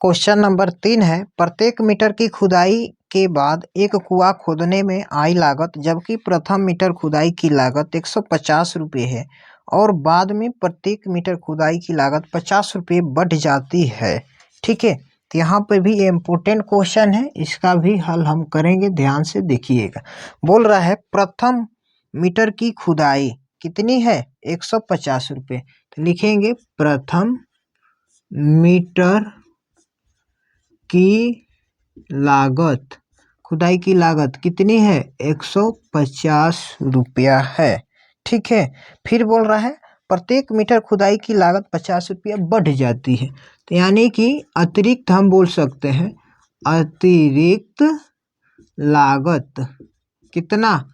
Question number 3 है। प्रत्येक metre की खुदाई के बाद एक कुआं खोदने में आई लागत, जबकि प्रथम मीटर खुदाई की लागत 150 रुपये है और बाद में प्रत्येक मीटर खुदाई की लागत 50 रुपये बढ़ जाती है। ठीक है, तो यहाँ पे भी ये इम्पोर्टेंट क्वेश्चन है, इसका भी हल हम करेंगे, ध्यान से देखिएगा। बोल रहा है प्रथम मीटर की खुदाई कितनी है, 150 रुपये। तो लिखेंगे प्रथम मीटर की लागत, खुदाई की लागत कितनी है, 150 रुपया है। ठीक है, फिर बोल रहा है प्रत्येक मीटर खुदाई की लागत 50 रुपया बढ़ जाती है, तो यानी कि अतिरिक्त हम बोल सकते हैं अतिरिक्त लागत कितना,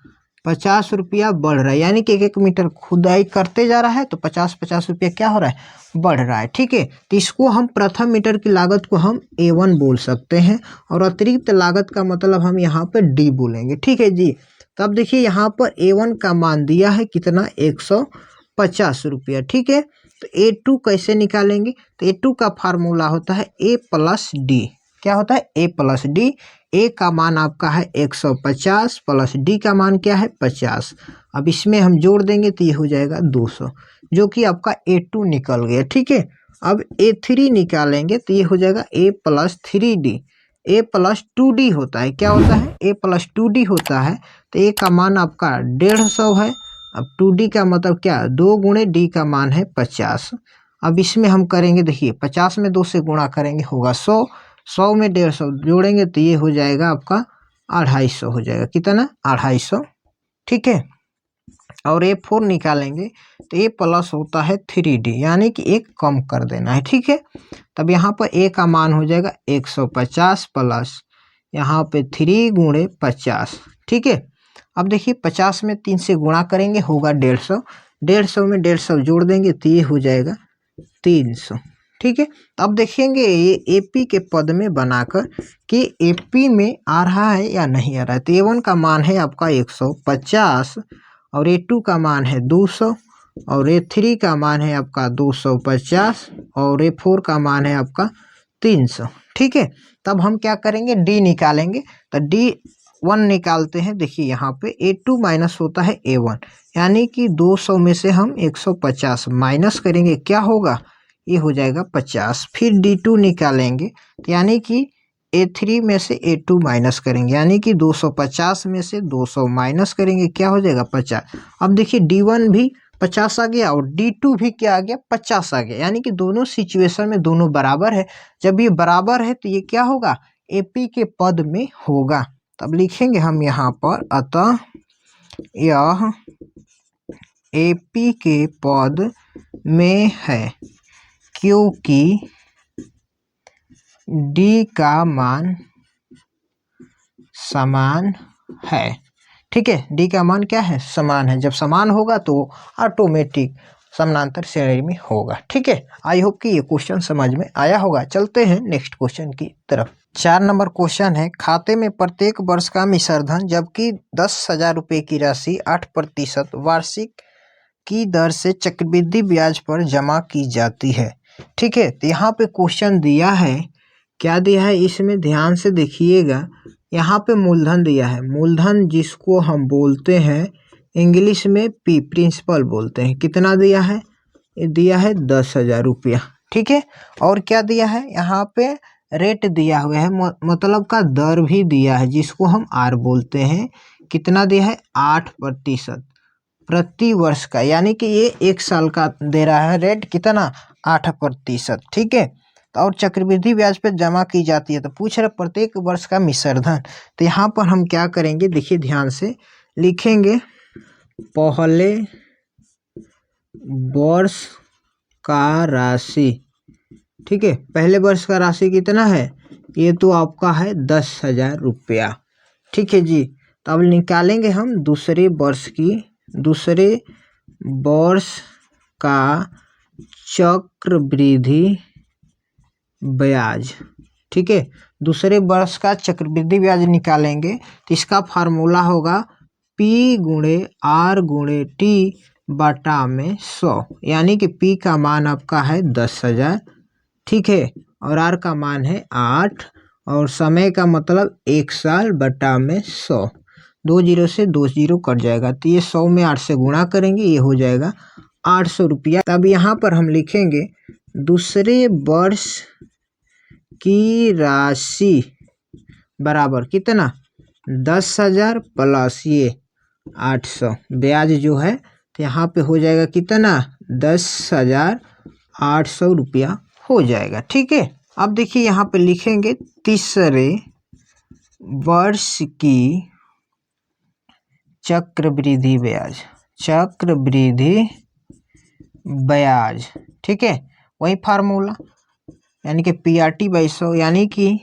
50 रुपया बढ़ रहा है, यानी कि एक एक मीटर खुदाई करते जा रहा है तो 50 रुपया क्या हो रहा है, बढ़ रहा है। ठीक है, तो इसको हम प्रथम मीटर की लागत को हम A1 बोल सकते हैं और अतिरिक्त लागत का मतलब हम यहाँ पे D बोलेंगे। ठीक है जी, तब देखिए यहाँ पर A1 का मान दिया है कितना, 150 रुपया। ठीक है, तो A2 कैसे निकालेंगे, तो A2 का फार्मूला होता है A प्लस D। क्या होता है, A प्लस D। A का मान आपका है 150 प्लस D का मान क्या है, 50। अब इसमें हम जोड़ देंगे तो ये हो जाएगा 200, जो कि आपका A2 निकल गया। ठीक है, अब A3 निकालेंगे तो ये हो जाएगा A plus 3D। A plus 2D होता है, क्या होता है, A प्लस 2D होता है। तो A का मान आपका 150 है, अब 2D का मतलब क्या, 2 गुणे D का मान है 50। अब इसमें हम करेंगे, देखिए 50 में 2 से गुणा करेंगे होगा 100, 100 में 150 जोड़ेंगे तो ये हो जाएगा आपका 250 हो जाएगा, कितना, 250। ठीक है, और A4 निकालेंगे तो A प्लस होता है 3D, यानी कि एक कम कर देना है। ठीक है, तब यहाँ पर A का मान हो जाएगा 150 प्लस यहाँ पे 3 गुणे 50। ठीक है, अब देखिए 50 में 3 से गुणा करेंगे होगा 150, 150 में 150 जोड़ देंगे तो ये हो जाएगा 300। ठीक है, अब देखेंगे ये AP के पद में बनाकर कि AP में आ रहा है या नहीं आ रहा है। तो A1 का मान है आपका 150 और A2 का मान है 200 और A3 का मान है आपका 250 और A4 का मान है आपका 300। ठीक है, तब हम क्या करेंगे, D निकालेंगे। तो D1 निकालते हैं, देखिए यहाँ पे A2 माइनस होता है A1, यानी कि 200 में से हम 150 माइनस करेंगे, क्या होगा, ये हो जाएगा 50। फिर D2 निकालेंगे, यानी कि A3 में से A2 माइनस करेंगे, यानी कि 250 में से 200 माइनस करेंगे, क्या हो जाएगा 50। अब देखिए D1 भी 50 आ गया और D2 भी क्या आ गया, 50 आ गया, यानी कि दोनों सिचुएशन में दोनों बराबर है। जब ये बराबर है तो ये क्या होगा, AP के पद में होगा। तब लिखेंगे हम यहाँ पर, अतः यह AP के पद में है क्योंकि D का मान समान है। ठीक है, D का मान क्या है, समान है। जब समान होगा तो ऑटोमेटिक समानांतर श्रेणी में होगा। ठीक है, आई होप कि ये क्वेश्चन समझ में आया होगा। चलते हैं नेक्स्ट क्वेश्चन की तरफ। 4 नंबर क्वेश्चन है, खाते में प्रत्येक वर्ष का मिश्रधन जबकि 10,000 रुपये की राशि 8% वार्षिक की दर से चक्रवृद्धि ब्याज पर जमा की जाती है। ठीक है, तो यहाँ पे क्वेश्चन दिया है, क्या दिया है इसमें ध्यान से देखिएगा। यहाँ पे मूलधन दिया है, मूलधन जिसको हम बोलते हैं इंग्लिश में P प्रिंसिपल बोलते हैं। कितना दिया है, ये दिया है 10,000 रुपया। ठीक है, और क्या दिया है, यहाँ पे रेट दिया हुआ है, मतलब का दर भी दिया है जिसको हम R बोलते हैं। कितना दिया है, 8% प्रति वर्ष का, यानी कि ये 1 साल का दे रहा है रेट, कितना, 8%। ठीक है, और चक्रवृद्धि ब्याज पर जमा की जाती है। तो पूछ रहे प्रत्येक वर्ष का मिश्रधन, तो यहाँ पर हम क्या करेंगे, देखिए ध्यान से लिखेंगे, पहले वर्ष का राशि। ठीक है, पहले वर्ष का राशि कितना है, ये तो आपका है 10,000 रुपया। ठीक है जी, तो अब निकालेंगे हम दूसरे वर्ष का चक्रवृद्धि ब्याज। ठीक है, दूसरे वर्ष का चक्रवृद्धि ब्याज निकालेंगे तो इसका फार्मूला होगा P गुणे R गुणे T बटा में 100, यानी कि P का मान आपका है 10,000। ठीक है, और आर का मान है 8 और समय का मतलब 1 साल बटा में 100। 2 जीरो से 2 जीरो कट जाएगा तो ये 100 में 8 से गुणा करेंगे, ये हो जाएगा 800 रुपया। तब यहाँ पर हम लिखेंगे दूसरे वर्ष की राशि बराबर कितना 10,000 प्लस ये 800 ब्याज जो है, तो यहाँ पे हो जाएगा कितना 10,800 रुपया हो जाएगा। ठीक है, अब देखिए यहाँ पे लिखेंगे तीसरे वर्ष की चक्रवृद्धि ब्याज, चक्रवृद्धि ब्याज। ठीक है, वही फार्मूला यानी कि PRT/100, यानी कि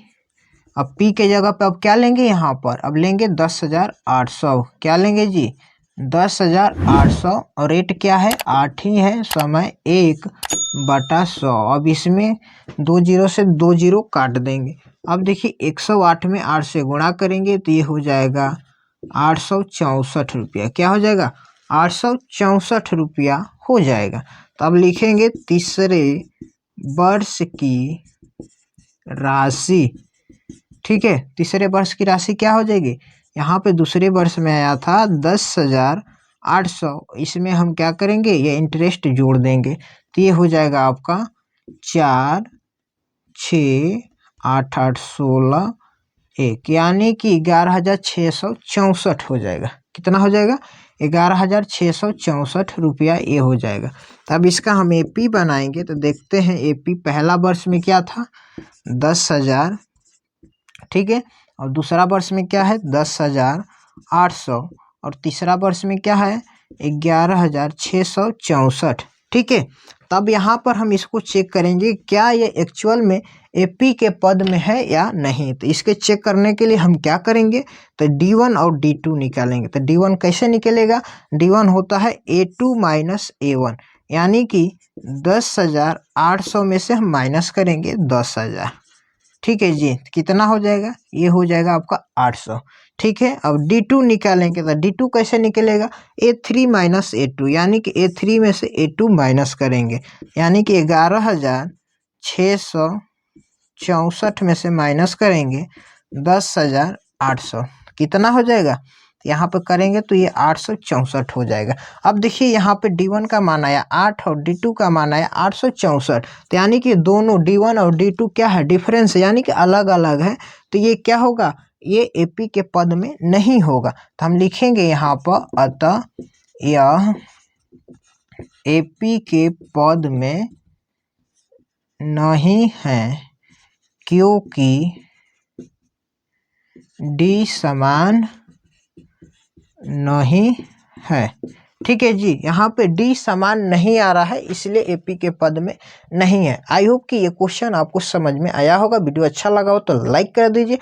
अब P के जगह पे अब क्या लेंगे, यहाँ पर अब लेंगे 10,800। क्या लेंगे जी 10,800 और रेट क्या है 8 ही है, समय 1 बटा 100। अब इसमें 2 जीरो से 2 जीरो काट देंगे। अब देखिए 108 में 8 से गुणा करेंगे तो ये हो जाएगा 864 रुपया। क्या हो जाएगा 864 रुपया हो जाएगा। तो अब लिखेंगे तीसरे वर्ष की राशि। ठीक है, तीसरे वर्ष की राशि क्या हो जाएगी, यहाँ पे दूसरे वर्ष में आया था 10,800, इसमें हम क्या करेंगे ये इंटरेस्ट जोड़ देंगे तो ये हो जाएगा आपका 4, 6, 8, 8, 16, 1 यानी कि 11,664 हो जाएगा। कितना हो जाएगा 11,664 रुपया ये हो जाएगा। तब इसका हम AP बनाएंगे तो देखते हैं AP पहला वर्ष में क्या था 10,000, ठीक है, और दूसरा वर्ष में क्या है 10,800 और तीसरा वर्ष में क्या है 11,664। ठीक है, तब यहाँ पर हम इसको चेक करेंगे क्या ये एक्चुअल में AP के पद में है या नहीं। तो इसके चेक करने के लिए हम क्या करेंगे तो D1 और D2 निकालेंगे। तो D1 कैसे निकलेगा, D1 होता है A2 माइनस A1, यानी कि 10,800 में से हम माइनस करेंगे 10,000। ठीक है जी, कितना हो जाएगा ये हो जाएगा आपका 800। ठीक है, अब D2 निकालेंगे तो D2 कैसे निकलेगा A3 माइनस A2, यानी कि A3 में से A2 माइनस करेंगे, यानी कि 11,664 में से माइनस करेंगे 10,800, कितना हो जाएगा यहाँ पे करेंगे तो ये 864 हो जाएगा। अब देखिए यहाँ पे D1 का मान आया 8 और D2 का मान आया 864, तो यानी कि दोनों D1 और D2 क्या है डिफरेंस है, यानी कि अलग अलग है। तो ये क्या होगा ये AP के पद में नहीं होगा। तो हम लिखेंगे यहाँ पर अतः यह AP के पद में नहीं है क्योंकि D समान नहीं है। ठीक है जी, यहाँ पे D समान नहीं आ रहा है इसलिए AP के पद में नहीं है। आई होप कि ये क्वेश्चन आपको समझ में आया होगा। वीडियो अच्छा लगा हो तो लाइक कर दीजिए।